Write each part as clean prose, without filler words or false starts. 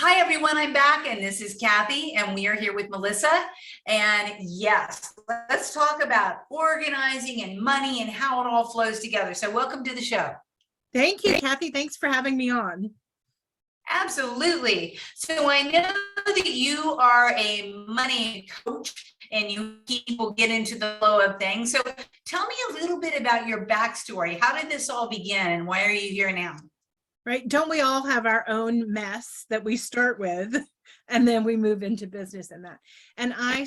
Hi, everyone. I'm back, and this is Kathy, and we are here with Melissa. And yes, let's talk about organizing and money and how it all flows together. So, welcome to the show. Thank you, Kathy. Thanks for having me on. Absolutely. So, I know that you are a money coach and you people get into the flow of things. So, tell me a little bit about your backstory. How did this all begin, and why are you here now? Right? Don't we all have our own mess that we start with and then we move into business and that? And I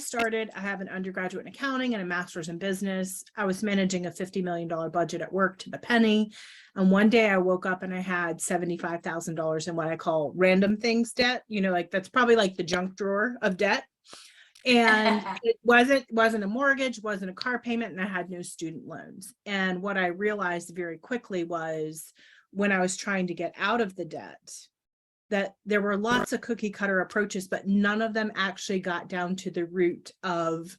have an undergraduate in accounting and a master's in business. I was managing a $50 million budget at work to the penny. And one day I woke up and I had $75,000 in what I call random things debt. Like that's probably like the junk drawer of debt. And it wasn't a mortgage, wasn't a car payment, and I had no student loans. And what I realized very quickly was, when I was trying to get out of the debt, that there were lots of cookie cutter approaches, but none of them actually got down to the root of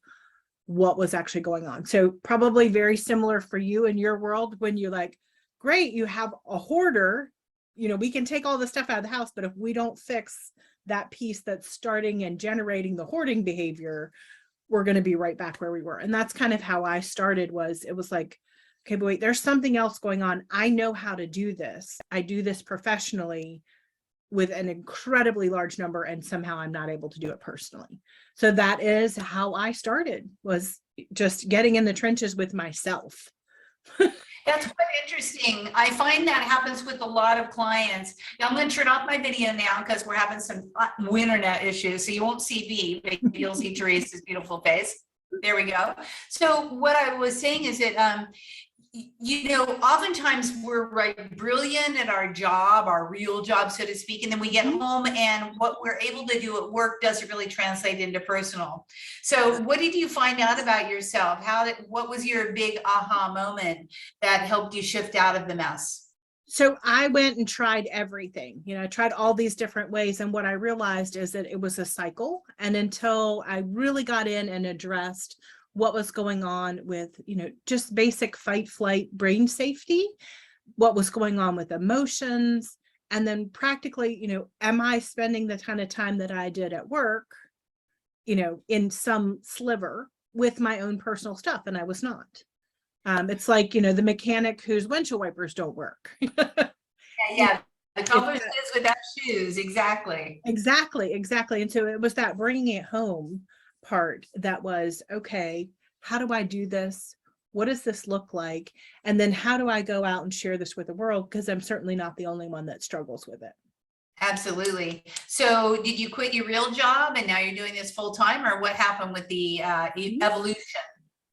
what was actually going on. So probably very similar for you in your world, when you're like, great, you have a hoarder, we can take all the stuff out of the house, but if we don't fix that piece that's starting and generating the hoarding behavior, we're going to be right back where we were. And that's kind of how I started. It was like, okay, but wait, there's something else going on. I know how to do this. I do this professionally with an incredibly large number, and somehow I'm not able to do it personally. So that is how I started, was just getting in the trenches with myself. That's quite interesting. I find that happens with a lot of clients. Now, I'm going to turn off my video now because we're having some internet issues. So you won't see me, but you'll see Teresa's beautiful face. There we go. So what I was saying is that, oftentimes we're brilliant at our job, our real job, so to speak, and then we get home and what we're able to do at work doesn't really translate into personal. So what did you find out about yourself? What was your big aha moment that helped you shift out of the mess? So I went and tried everything. I tried all these different ways. And what I realized is that it was a cycle. And until I really got in and addressed what was going on with, just basic fight, flight, brain safety, what was going on with emotions, and then practically, am I spending the kind of time that I did at work, in some sliver with my own personal stuff? And I was not. It's like, the mechanic whose windshield wipers don't work. Yeah. The converse is without shoes. Exactly. Exactly. And so it was that bringing it home part that was, okay, how do I do this? What does this look like? And then how do I go out and share this with the world? Because I'm certainly not the only one that struggles with it. Absolutely. So did you quit your real job and now you're doing this full time, or what happened with the evolution?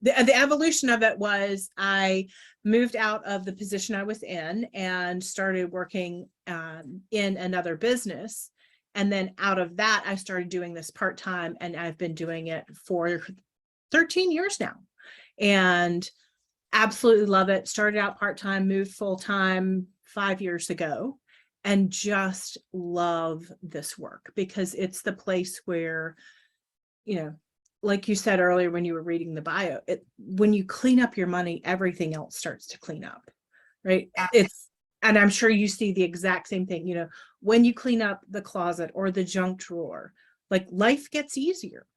The evolution of it was, I moved out of the position I was in and started working in another business. And then out of that, I started doing this part-time, and I've been doing it for 13 years now and absolutely love it. Started out part-time, moved full-time 5 years ago, and just love this work because it's the place where, like you said earlier when you were reading the bio, when you clean up your money, everything else starts to clean up, right? And I'm sure you see the exact same thing, when you clean up the closet or the junk drawer, like life gets easier.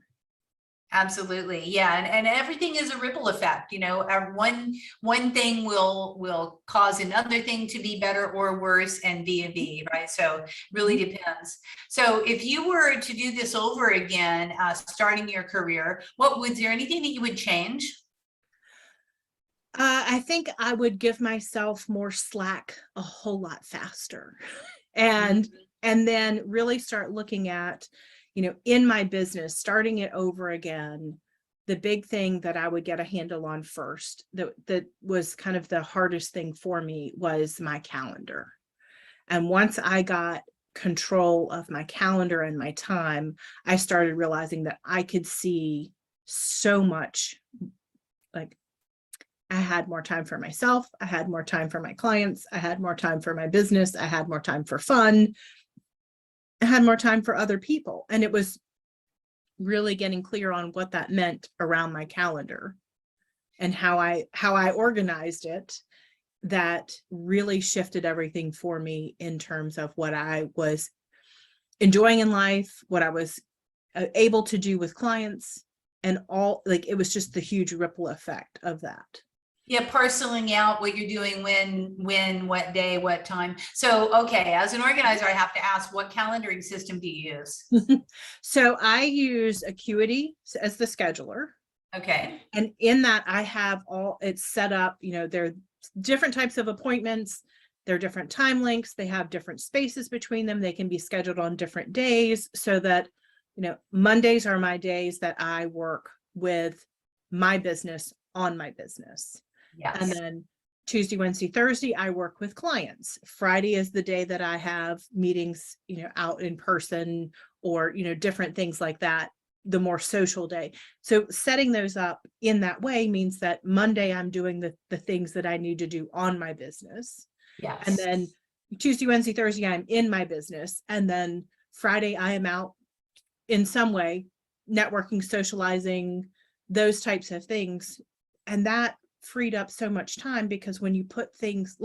Absolutely. Yeah. And everything is a ripple effect. One thing will cause another thing to be better or worse, and V, right? So really depends. So if you were to do this over again, starting your career, was there anything that you would change? I think I would give myself more slack a whole lot faster, and then really start looking at, in my business, starting it over again. The big thing that I would get a handle on first, that was kind of the hardest thing for me, was my calendar. And once I got control of my calendar and my time, I started realizing that I could see so much. Like, I had more time for myself. I had more time for my clients. I had more time for my business. I had more time for fun. I had more time for other people. And it was really getting clear on what that meant around my calendar and how I organized it, that really shifted everything for me in terms of what I was enjoying in life, what I was able to do with clients, and all, like, it was just the huge ripple effect of that. Yeah, parceling out what you're doing, when, what day, what time. So, okay, as an organizer, I have to ask, what calendaring system do you use? So I use Acuity as the scheduler. Okay. And in that, I have all it's set up, there are different types of appointments. There are different time links. They have different spaces between them. They can be scheduled on different days so that, Mondays are my days that I work with my business on my business. And Yes. then Tuesday, Wednesday, Thursday, I work with clients. Friday is the day that I have meetings, out in person, or, different things like that, the more social day. So setting those up in that way means that Monday I'm doing the things that I need to do on my business. Yes. And then Tuesday, Wednesday, Thursday, I'm in my business. And then Friday, I am out in some way, networking, socializing, those types of things. And that freed up so much time, because when you put things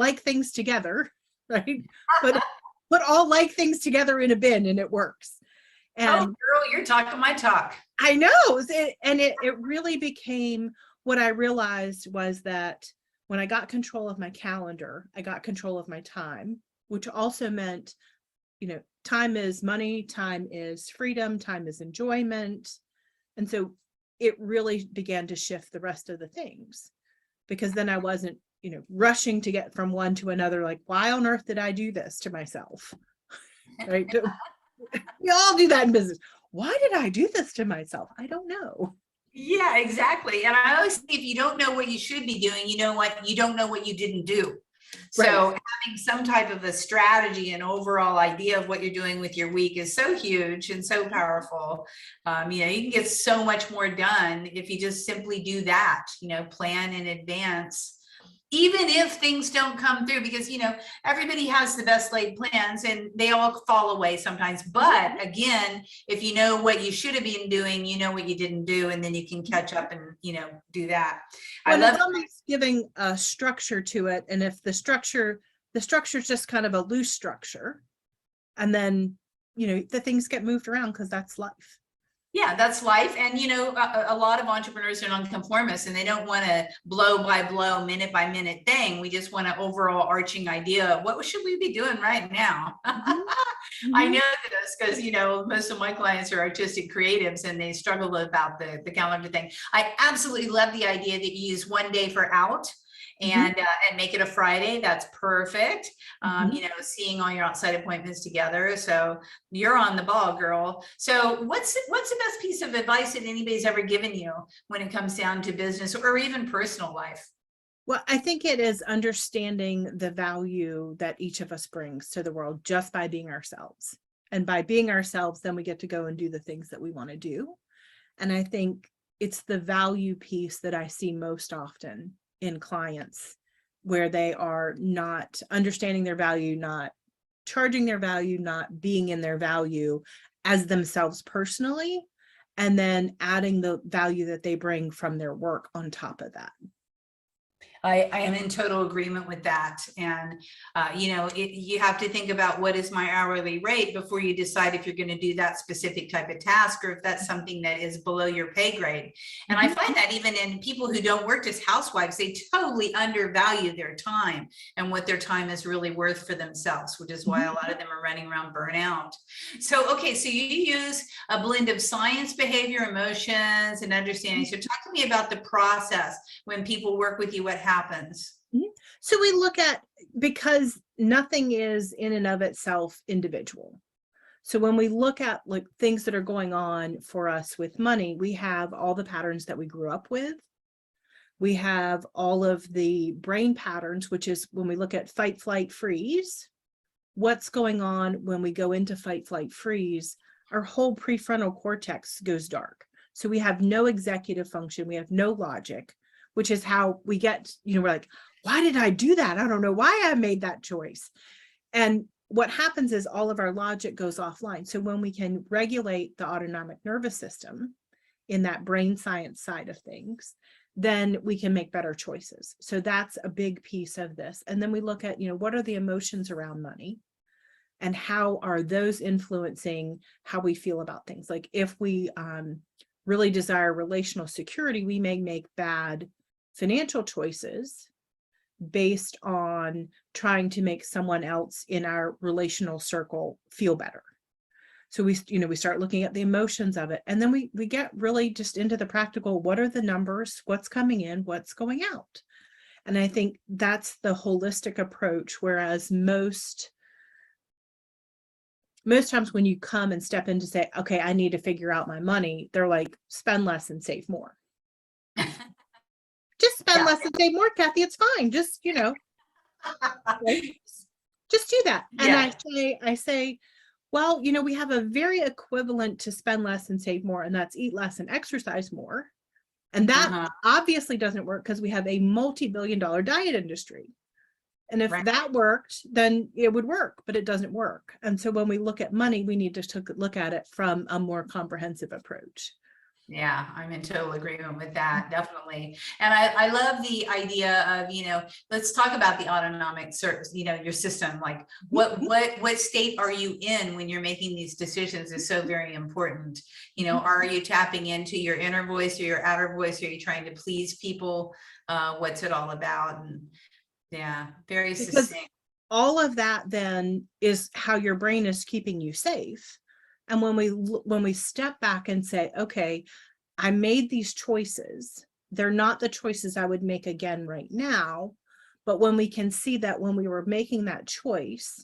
together, right? But put all like things together in a bin and it works. And oh, girl, you're talking my talk. I know. It really became, what I realized was that when I got control of my calendar, I got control of my time, which also meant, time is money, time is freedom, time is enjoyment. And so it really began to shift the rest of the things, because then I wasn't, rushing to get from one to another. Like, why on earth did I do this to myself? Right. We all do that in business. Why did I do this to myself? I don't know. Yeah, exactly. And I always think, if you don't know what you should be doing, you know what, you don't know what you didn't do. So Right. having some type of a strategy and overall idea of what you're doing with your week is so huge and so powerful. You can get so much more done if you just simply do that, plan in advance, even if things don't come through, because everybody has the best laid plans and they all fall away sometimes. But again, if you know what you should have been doing, you know what you didn't do, and then you can catch up and do that. When it's almost giving a structure to it, and if the structure is just kind of a loose structure, and then the things get moved around, because that's life. Yeah, that's life. And, a lot of entrepreneurs are nonconformists, and they don't want a blow by blow, minute by minute thing. We just want an overall arching idea of what should we be doing right now? I know this because, most of my clients are artistic creatives, and they struggle about the calendar thing. I absolutely love the idea that you use one day for out. And make it a Friday. That's perfect. Seeing all your outside appointments together. So you're on the ball, girl. So what's the best piece of advice that anybody's ever given you when it comes down to business or even personal life? Well, I think it is understanding the value that each of us brings to the world just by being ourselves. And by being ourselves, then we get to go and do the things that we want to do. And I think it's the value piece that I see most often in clients, where they are not understanding their value, not charging their value, not being in their value as themselves personally, and then adding the value that they bring from their work on top of that. I am in total agreement with that. And, you have to think about, what is my hourly rate before you decide if you're going to do that specific type of task, or if that's something that is below your pay grade. And I find that even in people who don't work as housewives, they totally undervalue their time and what their time is really worth for themselves, which is why a lot of them are running around burnout. So, okay, so you use a blend of science, behavior, emotions, and understanding. So talk to me about the process when people work with you. What happens? So we look at, because nothing is in and of itself individual. So when we look at like things that are going on for us with money, we have all the patterns that we grew up with. We have all of the brain patterns, which is when we look at fight, flight, freeze. What's going on when we go into fight, flight, freeze? Our whole prefrontal cortex goes dark. So we have no executive function. We have no logic, which is how we get, we're like, why did I do that? I don't know why I made that choice. And what happens is all of our logic goes offline. So when we can regulate the autonomic nervous system in that brain science side of things, then we can make better choices. So that's a big piece of this. And then we look at, what are the emotions around money? and how are those influencing how we feel about things. Like if we really desire relational security, we may make bad financial choices based on trying to make someone else in our relational circle feel better. So we start looking at the emotions of it, and then we get really just into the practical. What are the numbers? What's coming in? What's going out? And I think that's the holistic approach. Whereas most times when you come and step in to say, okay, I need to figure out my money, they're like, spend less and save more. Just spend less and save more, Kathi. It's fine. Just, right? Just do that. And I say, well, we have a very equivalent to spend less and save more, and that's eat less and exercise more. And that obviously doesn't work because we have a multi-billion-dollar diet industry. And if that worked, then it would work, but it doesn't work. And so when we look at money, we need to look at it from a more comprehensive approach. Yeah, I'm in total agreement with that, definitely. And I love the idea of, let's talk about the autonomic service, your system, like what state are you in when you're making these decisions is so very important. Are you tapping into your inner voice or your outer voice? Are you trying to please people? What's it all about? And yeah, very succinct. All of that then is how your brain is keeping you safe. And when we step back and say, okay, I made these choices, they're not the choices I would make again right now. But when we can see that when we were making that choice,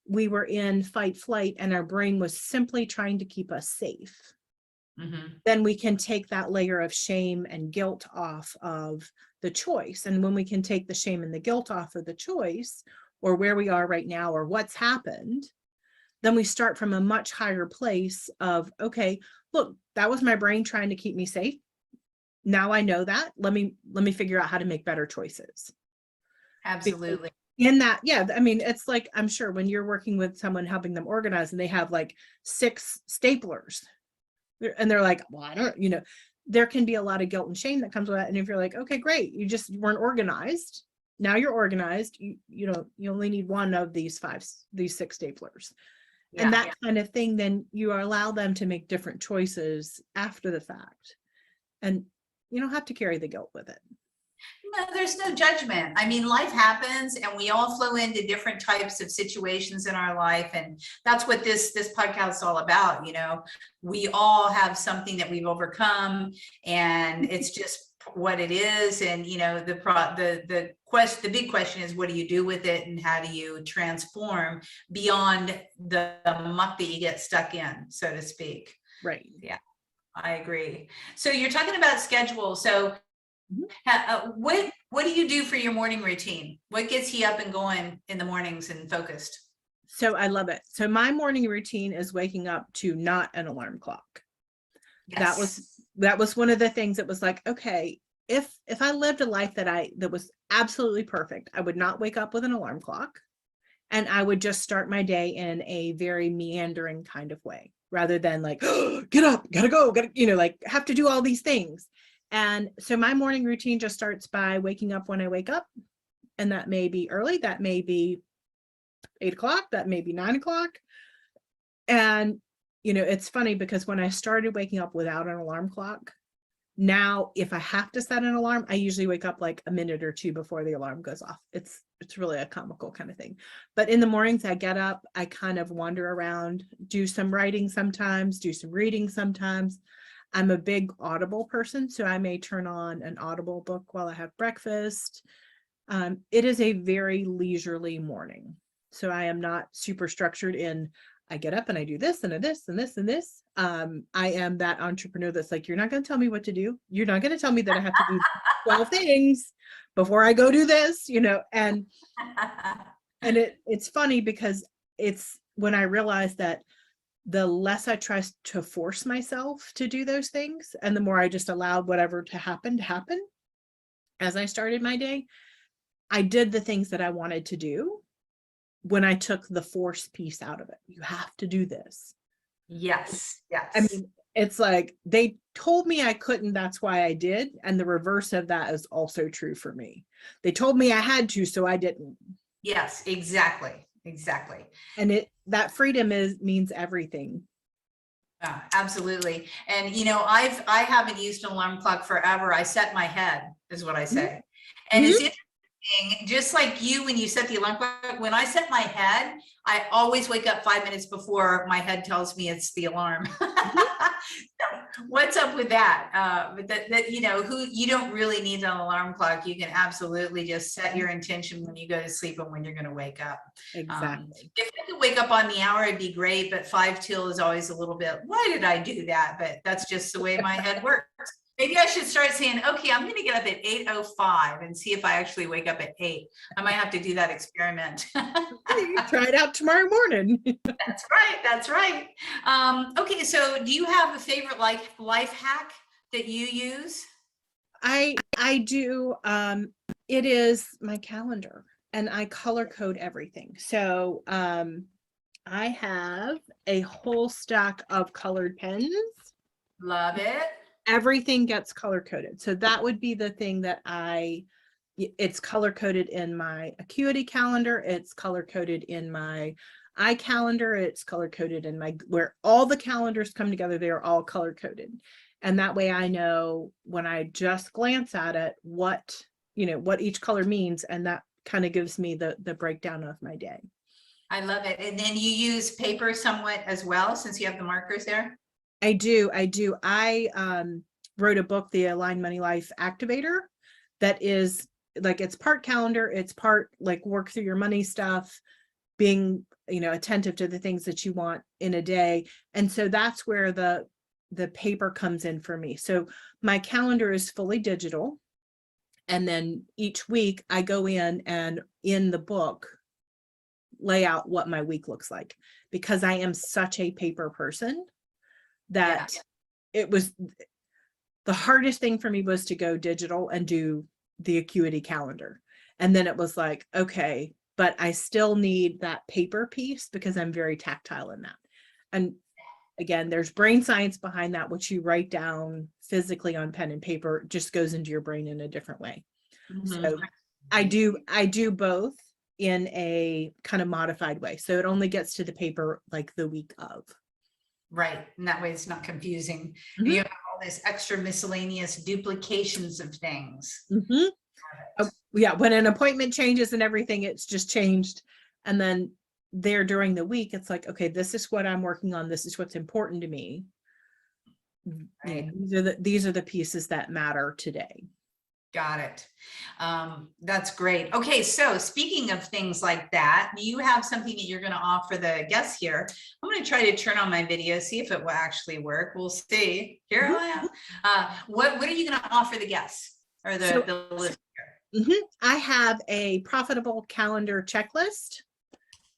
we were in fight, flight, and our brain was simply trying to keep us safe, then we can take that layer of shame and guilt off of the choice. And when we can take the shame and the guilt off of the choice, or where we are right now, or what's happened, then we start from a much higher place of, okay, look, that was my brain trying to keep me safe. Now I know that. Let me figure out how to make better choices. Absolutely. Because in that, it's like, I'm sure when you're working with someone helping them organize and they have like 6 staplers and they're like, well, I don't, there can be a lot of guilt and shame that comes with that. And if you're like, okay, great, you just weren't organized. Now you're organized. You only need one of these 6 staplers. And that kind of thing, then you allow them to make different choices after the fact. And you don't have to carry the guilt with it. No, there's no judgment. I mean, life happens and we all flow into different types of situations in our life. And that's what this podcast is all about. We all have something that we've overcome, and it's just what it is. And the big question is, what do you do with it, and how do you transform beyond the muck that you get stuck in, so to speak? Right. Yeah, I agree. So you're talking about schedule. So what do you do for your morning routine? What gets you up and going in the mornings and focused? So I love it. So my morning routine is waking up to not an alarm clock. Yes. That was one of the things that was like, okay, if I lived a life that was absolutely perfect, I would not wake up with an alarm clock, and I would just start my day in a very meandering kind of way, rather than like, oh, get up, gotta go, like have to do all these things. And so my morning routine just starts by waking up when I wake up, and that may be early, that may be 8 o'clock, that may be 9 o'clock. And it's funny because when I started waking up without an alarm clock, now if I have to set an alarm, I usually wake up like a minute or 2 before the alarm goes off. It's really a comical kind of thing. But in the mornings, I get up, I kind of wander around, do some writing sometimes, do some reading sometimes. I'm a big Audible person, so I may turn on an Audible book while I have breakfast. It is a very leisurely morning. So I am not super structured in, I get up and I do this and this and this and this. I am that entrepreneur that's like, you're not going to tell me what to do. You're not going to tell me that I have to do 12 things before I go do this, and it's funny because it's when I realized that the less I try to force myself to do those things, and the more I just allowed whatever to happen as I started my day, I did the things that I wanted to do when I took the force piece out of it. You have to do this. Yes. I mean, it's like they told me I couldn't, that's why I did. And the reverse of that is also true for me. They told me I had to, so I didn't. Yes, exactly. exactly. And that freedom means everything. Absolutely. And I haven't used an alarm clock forever. I set my head, is what I say. And it's interesting, just like you, when you set the alarm clock, when I set my head, I always wake up 5 minutes before my head tells me it's the alarm. So what's up with that? But that you don't really need an alarm clock. You can absolutely just set your intention when you go to sleep and when you're going to wake up. Exactly. If I could wake up on the hour, it'd be great, but 5 till is always a little bit, why did I do that? But that's just the way my head works. Maybe I should start saying, okay, I'm going to get up at 8:05 and see if I actually wake up at 8. I might have to do that experiment. You try it out tomorrow morning. That's right. That's right. Okay, so do you have a favorite life hack that you use? I do. It is my calendar, and I color code everything. So I have a whole stack of colored pens. Love it. Everything gets color coded. So that would be the thing that it's color coded in my Acuity calendar. It's color coded in my iCalendar. It's color coded in where all the calendars come together. They're all color coded. And that way I know when I just glance at it, what each color means. And that kind of gives me the breakdown of my day. I love it. And then you use paper somewhat as well, since you have the markers there? I do. I wrote a book, The Aligned Money Life Activator, that is like, it's part calendar, it's part like work through your money stuff, being, attentive to the things that you want in a day. And so that's where the paper comes in for me. So my calendar is fully digital. And then each week I go in and in the book lay out what my week looks like, because I am such a paper person that it was the hardest thing for me was to go digital and do the Acuity calendar. And then it was like, okay, but I still need that paper piece because I'm very tactile in that. And again, there's brain science behind that. What you write down physically on pen and paper just goes into your brain in a different way. So I do both in a kind of modified way. So it only gets to the paper like the week of. Right. And that way it's not confusing. You have all this extra miscellaneous duplications of things. Yeah. When an appointment changes and everything, it's just changed. And then there during the week, it's like, okay, this is what I'm working on. This is what's important to me. Right. These are the pieces that matter today. Got it. That's great. Okay, so speaking of things like that, you have something that you're going to offer the guests here. I'm going to try to turn on my video, see if it will actually work. We'll see. Here I am. What are you going to offer the guests or the listener? I have a profitable calendar checklist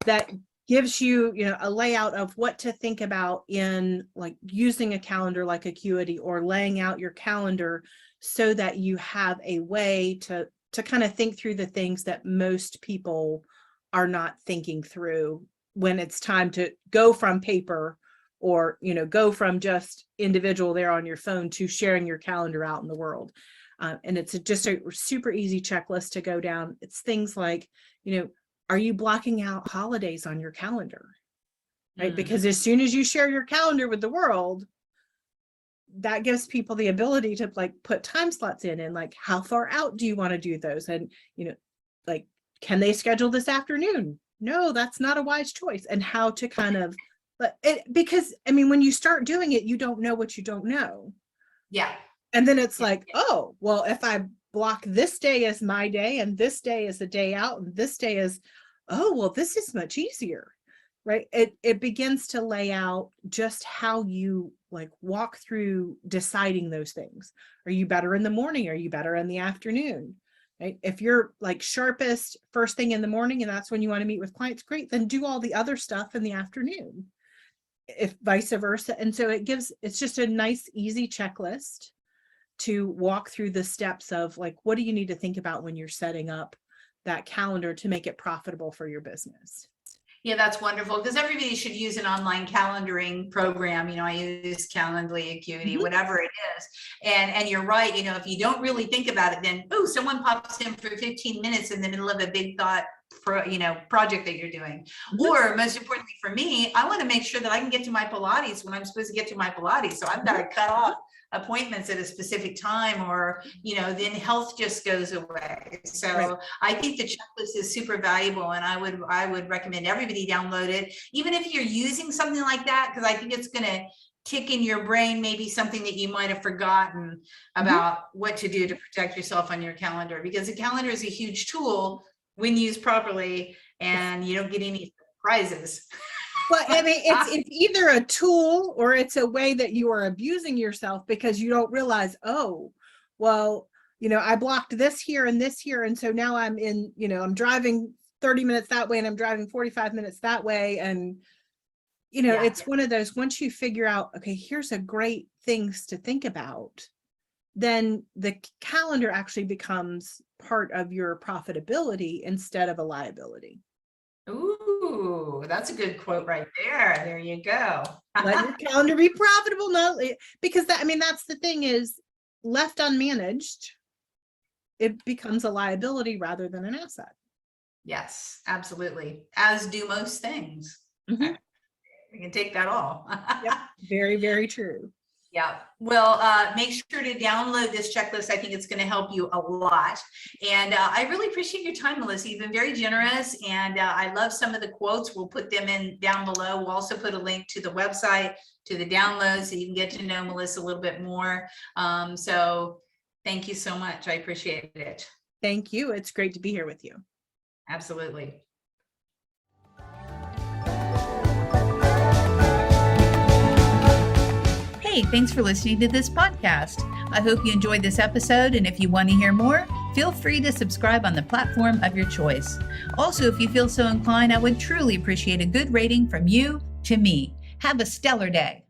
that gives you, a layout of what to think about in like using a calendar like Acuity, or laying out your calendar so that you have a way to kind of think through the things that most people are not thinking through when it's time to go from paper or, go from just individual there on your phone to sharing your calendar out in the world. And it's just a super easy checklist to go down. It's things like, are you blocking out holidays on your calendar? Right? Because as soon as you share your calendar with the world, that gives people the ability to like put time slots in, and like, how far out do you want to do those? And, like, can they schedule this afternoon? No, that's not a wise choice. And how to kind of, because when you start doing it, you don't know what you don't know. Yeah. And then it's like, oh, well, if I block this day as my day and this day is the day out and this day is, oh, well, this is much easier, right? It begins to lay out just how you like walk through deciding those things. Are you better in the morning? Are you better in the afternoon? Right? If you're like sharpest first thing in the morning and that's when you want to meet with clients, great, then do all the other stuff in the afternoon, if vice versa. And so it's just a nice, easy checklist to walk through the steps of like, what do you need to think about when you're setting up that calendar to make it profitable for your business? Yeah, that's wonderful, because everybody should use an online calendaring program. I use Calendly, Acuity, whatever it is. And you're right, if you don't really think about it, then, someone pops in for 15 minutes in the middle of a big thought project that you're doing. Or most importantly for me, I want to make sure that I can get to my Pilates when I'm supposed to get to my Pilates. So I've got to cut off appointments at a specific time, or then health just goes away. So I think the checklist is super valuable, and I would recommend everybody download it, even if you're using something like that, because I think it's going to kick in your brain maybe something that you might have forgotten about what to do to protect yourself on your calendar, because the calendar is a huge tool when used properly, and you don't get any surprises. Well, I mean, it's either a tool or it's a way that you are abusing yourself, because you don't realize, oh, well, I blocked this here and this here. And so now I'm in, I'm driving 30 minutes that way and I'm driving 45 minutes that way. And, it's one of those, once you figure out, okay, here's a great things to think about, then the calendar actually becomes part of your profitability instead of a liability. Ooh, that's a good quote right there. There you go. Let your calendar be profitable, because that's the thing, is left unmanaged, it becomes a liability rather than an asset. Yes, absolutely. As do most things. We can take that all. Yep. Very, very true. Yeah. Well, make sure to download this checklist. I think it's going to help you a lot. And I really appreciate your time, Melissa. You've been very generous. And I love some of the quotes. We'll put them in down below. We'll also put a link to the website, to the download, so you can get to know Melissa a little bit more. So thank you so much. I appreciate it. Thank you. It's great to be here with you. Absolutely. Hey, thanks for listening to this podcast. I hope you enjoyed this episode, and if you want to hear more, feel free to subscribe on the platform of your choice. Also, if you feel so inclined, I would truly appreciate a good rating from you to me. Have a stellar day.